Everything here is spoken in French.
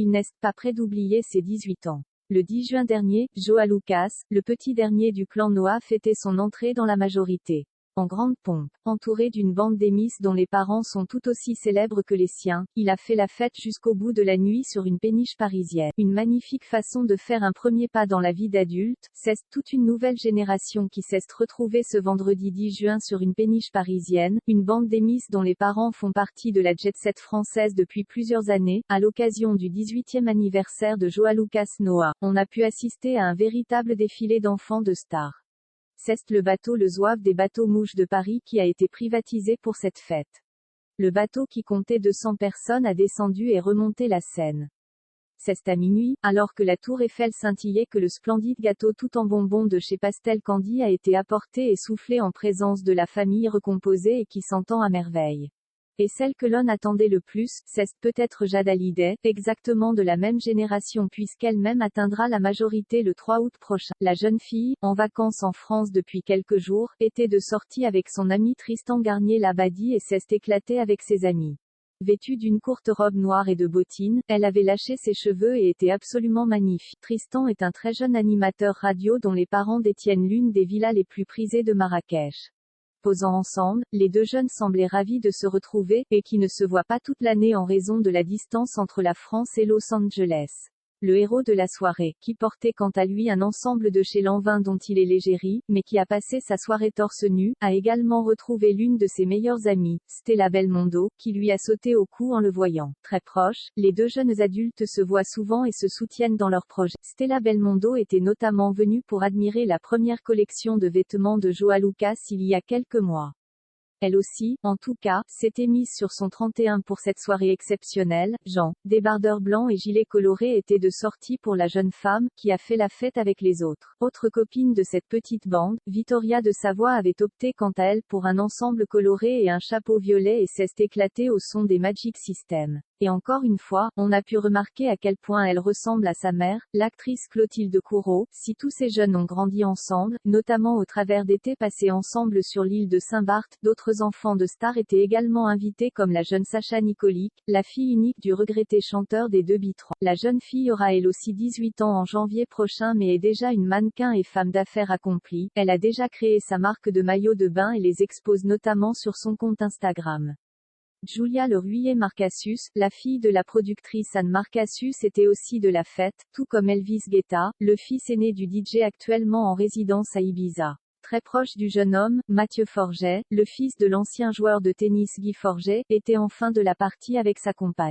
il n'est pas près d'oublier ses 18 ans. Le 10 juin dernier, João Lucas, le petit dernier du clan Noah, fêtait son entrée dans la majorité. En grande pompe, entouré d'une bande d'émis dont les parents sont tout aussi célèbres que les siens, il a fait la fête jusqu'au bout de la nuit sur une péniche parisienne. Une magnifique façon de faire un premier pas dans la vie d'adulte. C'est toute une nouvelle génération qui s'est retrouvée ce vendredi 10 juin sur une péniche parisienne, une bande d'émis dont les parents font partie de la jet-set française depuis plusieurs années. À l'occasion du 18e anniversaire de João Lucas Noah, on a pu assister à un véritable défilé d'enfants de stars. C'est le bateau Le Zouave des bateaux mouches de Paris qui a été privatisé pour cette fête. Le bateau qui comptait 200 personnes a descendu et remonté la Seine. C'est à minuit, alors que la tour Eiffel scintillait, que le splendide gâteau tout en bonbons de chez Pastel Candy a été apporté et soufflé en présence de la famille recomposée et qui s'entend à merveille. Et celle que l'on attendait le plus, c'est peut-être Jade Hallyday, exactement de la même génération puisqu'elle-même atteindra la majorité le 3 août prochain. La jeune fille, en vacances en France depuis quelques jours, était de sortie avec son ami Tristan Garnier-Labadie et s'est éclatée avec ses amis. Vêtue d'une courte robe noire et de bottines, elle avait lâché ses cheveux et était absolument magnifique. Tristan est un très jeune animateur radio dont les parents détiennent l'une des villas les plus prisées de Marrakech. Posant ensemble, les deux jeunes semblaient ravis de se retrouver, et qui ne se voient pas toute l'année en raison de la distance entre la France et Los Angeles. Le héros de la soirée, qui portait quant à lui un ensemble de chez Lanvin dont il est l'égérie, mais qui a passé sa soirée torse nu, a également retrouvé l'une de ses meilleures amies, Stella Belmondo, qui lui a sauté au cou en le voyant. Très proches, les deux jeunes adultes se voient souvent et se soutiennent dans leurs projets. Stella Belmondo était notamment venue pour admirer la première collection de vêtements de João Lucas il y a quelques mois. Elle aussi, en tout cas, s'était mise sur son 31 pour cette soirée exceptionnelle. Jean, débardeur blanc et gilet coloré était de sortie pour la jeune femme, qui a fait la fête avec les autres. Autre copine de cette petite bande, Victoria de Savoie avait opté quant à elle pour un ensemble coloré et un chapeau violet et s'est éclatée au son des Magic System. Et encore une fois, on a pu remarquer à quel point elle ressemble à sa mère, l'actrice Clotilde Courreau. Si tous ces jeunes ont grandi ensemble, notamment au travers d'étés passés ensemble sur l'île de Saint-Barth, d'autres enfants de stars étaient également invités comme la jeune Sacha Nicolic, la fille unique du regretté chanteur des Deux Bitrons. La jeune fille aura elle aussi 18 ans en janvier prochain mais est déjà une mannequin et femme d'affaires accomplie. Elle a déjà créé sa marque de maillots de bain et les expose notamment sur son compte Instagram. Julia Le Ruyer Marcassius, la fille de la productrice Anne Marcassius, était aussi de la fête, tout comme Elvis Guetta, le fils aîné du DJ actuellement en résidence à Ibiza. Très proche du jeune homme, Mathieu Forget, le fils de l'ancien joueur de tennis Guy Forget, était en fin de la partie avec sa compagne.